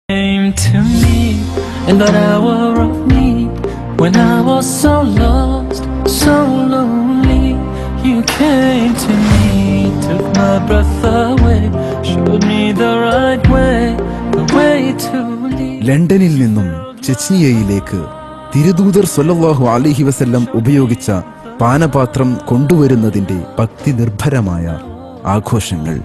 Came to me in that hour of need, when I was so lost, so lonely. You came to me, took my breath away, showed me the right way, the way to lead. ലണ്ടനിൽ നിന്നും ചെച്നിയയിലേക്ക് തിരുദൂതർ സ്വല്ലല്ലാഹു അലൈഹി വസല്ലം ഉപയോഗിച്ച പാനപാത്രം കൊണ്ടുവരുന്നതിന്റെ ഭക്തി നിർഭരമായ ആഘോഷങ്ങൾ.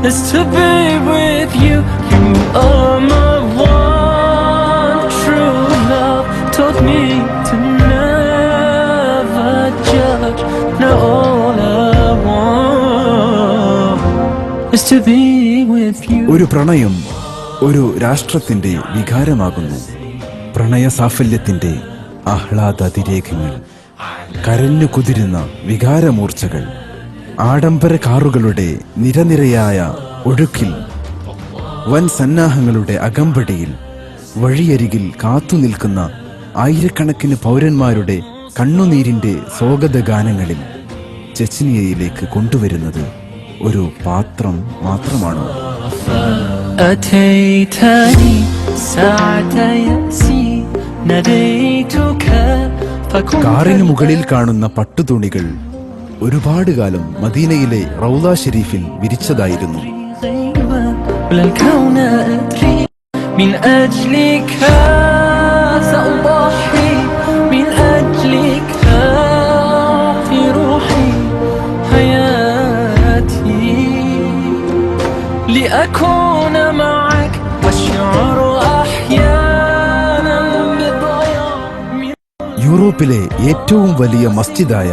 Is to be with you, you are my one true love, taught me to never judge, now all I want is to be with you. ഒരു പ്രണയം ഒരു രാഷ്ട്രത്തിന്റെ വികാരമാകുന്നു. പ്രണയ സാഫല്യത്തിന്റെ ആഹ്ലാദാതിരേഖങ്ങൾ, കരഞ്ഞു കുതിരുന്ന വികാരമൂർച്ചകൾ, ആഡംബര കാറുകളുടെ നിരനിരയായ ഒഴുക്കിൽ, വൻ സന്നാഹങ്ങളുടെ അകമ്പടിയിൽ, വഴിയരികിൽ കാത്തുനിൽക്കുന്ന ആയിരക്കണക്കിന് പൗരന്മാരുടെ കണ്ണുനീരിന്റെ സ്വാഗതഗാനങ്ങളിൽ ചെച്നിയയിലേക്ക് കൊണ്ടുവരുന്നത് ഒരു പാത്രം മാത്രമാണോ? കാറിന് മുകളിൽ കാണുന്ന പട്ടുതുണികൾ ഒരുപാട് കാലം മദീനയിലെ റൗള ഷരീഫിൽ വിരിച്ചതായിരുന്നു. യൂറോപ്പിലെ ഏറ്റവും വലിയ മസ്ജിദായ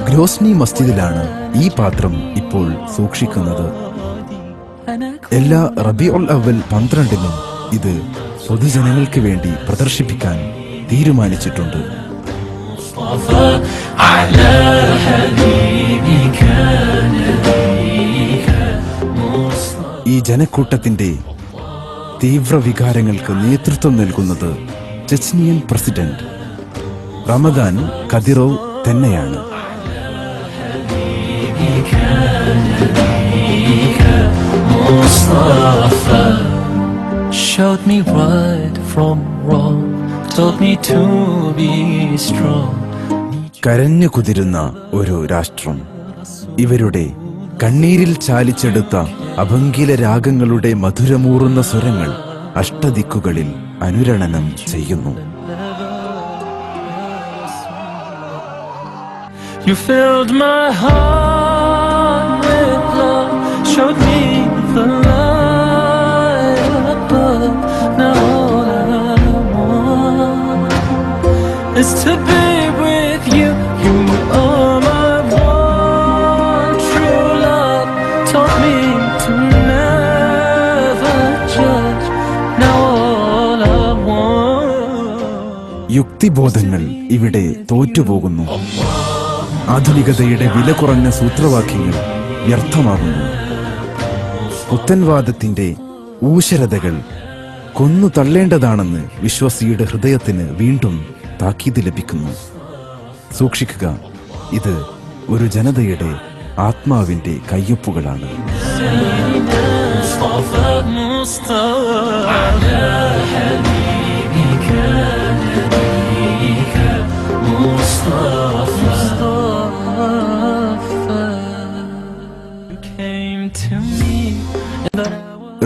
ഗ്രോസ്നി മസ്ജിദിലാണ് ഈ പാത്രം ഇപ്പോൾ സൂക്ഷിക്കുന്നത്. എല്ലാ റബീഉൽ അവ്വൽ 12-നും ഇത് പൊതുജനങ്ങൾക്ക് വേണ്ടി പ്രദർശിപ്പിക്കാൻ തീരുമാനിച്ചിട്ടുണ്ട്. ഈ ജനക്കൂട്ടത്തിന്റെ തീവ്ര വികാരങ്ങൾക്ക് നേതൃത്വം നൽകുന്നത് ചെച്നിയൻ പ്രസിഡന്റ് റമദാൻ കദിറോവ് തന്നെയാണ്. Showed me right from wrong, told me to be strong. കരഞ്ഞു കുതിരുന്ന ഒരു രാഷ്ട്രം, ഇവരുടെ കണ്ണീരിൽ ചാലിച്ചെടുത്ത അഭംഗില രാഗങ്ങളുടെ മധുരമൂറുന്ന സ്വരങ്ങൾ അഷ്ടദിക്കുകളിൽ അനുരണനം ചെയ്യുന്നു. You filled my heart with love, showed me the light above. Now all I want is to be with you. You are my one true love, taught me to never judge. Now all I want. യുക്തിബോധങ്ങൾ ഇവിടെ തോറ്റുപോകുന്നു. ആധുനികതയുടെ വില കുറഞ്ഞ സൂത്രവാക്യങ്ങൾ വ്യർത്ഥമാകുന്നു. പുത്തൻവാദത്തിന്റെ ഊശരതകൾ കൊന്നു തള്ളേണ്ടതാണെന്ന് വിശ്വാസിയുടെ ഹൃദയത്തിന് വീണ്ടും താക്കീത് ലഭിക്കുന്നു. സൂക്ഷിക്കുക, ഇത് ഒരു ജനതയുടെ ആത്മാവിന്റെ കയ്യൊപ്പുകളാണ്.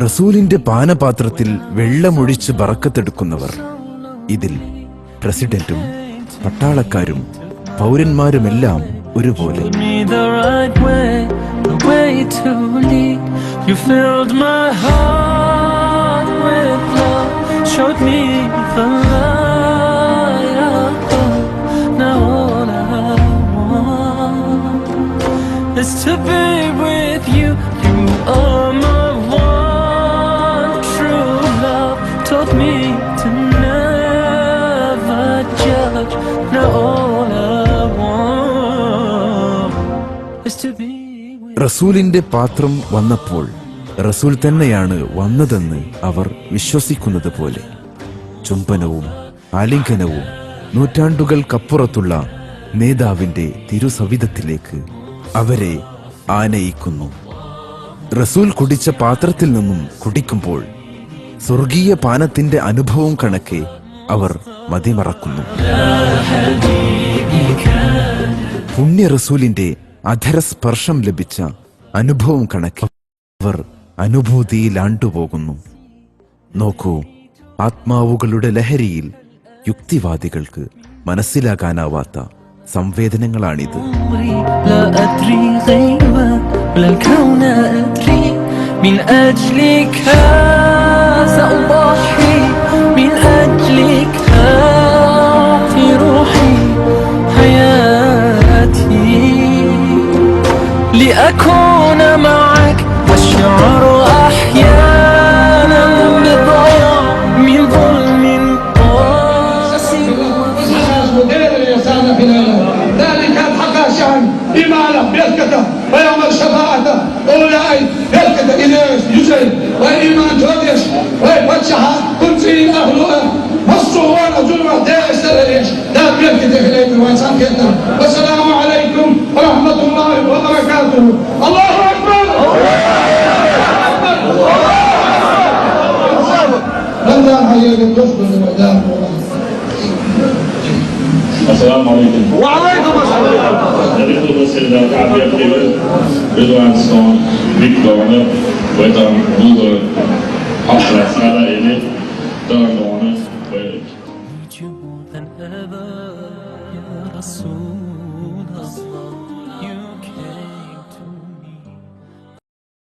റസൂലിന്റെ പാനപാത്രത്തിൽ വെള്ളമൊഴിച്ച് ബറക്കത്തെടുക്കുന്നവർ, ഇതിൽ പ്രസിഡന്റും പട്ടാളക്കാരും പൗരന്മാരുമെല്ലാം ഒരുപോലെ. To be with you, you are my one true love, taught me to never judge. Now all I want is to be with you. റസൂലിന്റെ പാത്രം വന്നപ്പോൾ റസൂൽ തന്നെയാണ് വന്നതെന്ന് അവർ വിശ്വസിക്കുന്നത് പോലെ ചുംബനവും ആലിംഗനവും നൂറ്റാണ്ടുകൾക്കപ്പുറത്തുള്ള നേതാവിന്റെ തിരുസവിധത്തിലേക്ക് അവരെ ആനയിക്കുന്നു. റസൂൽ കുടിച്ച പാത്രത്തിൽ നിന്നും കുടിക്കുമ്പോൾ സ്വർഗീയ പാനത്തിന്റെ അനുഭവം കണക്കെ അവർ മതിമറക്കുന്നു. പുണ്യ റസൂലിന്റെ അധരസ്പർശം ലഭിച്ച അനുഭവം കണക്കെ അവർ അനുഭൂതിയിലാണ്ടുപോകുന്നു. നോക്കൂ, ആത്മാവുകളുടെ ലഹരിയിൽ യുക്തിവാദികൾക്ക് മനസ്സിലാകാനാവാത്ത സംവേദനങ്ങളാണിത്. لا أدري غيبك ولا الكون أدري من أجلك سأضحي من أجلك أعطي روحي حياتي لأكون معك أشعر أحيانا بضياع من ظلم قاسي. ذلك الحق شأن إيمانه يسكت ويوم الشفاعة أولئك يسكت إليش يجري وإيمان توديش ويفتشها كل شيء أهله مصر وانا ظلمة داعش ليش لا يسكت إليك وإنسان كتنا. والسلام عليكم ورحمة الله وبركاته. الله أكبر. من ذا حياك الطفل المدام. Assalamu alaikum. Wa alaikum assalam. Dari itu Sirda Kabir Ridwan Stone, Big Governor, Wetam Google, Hafla Sada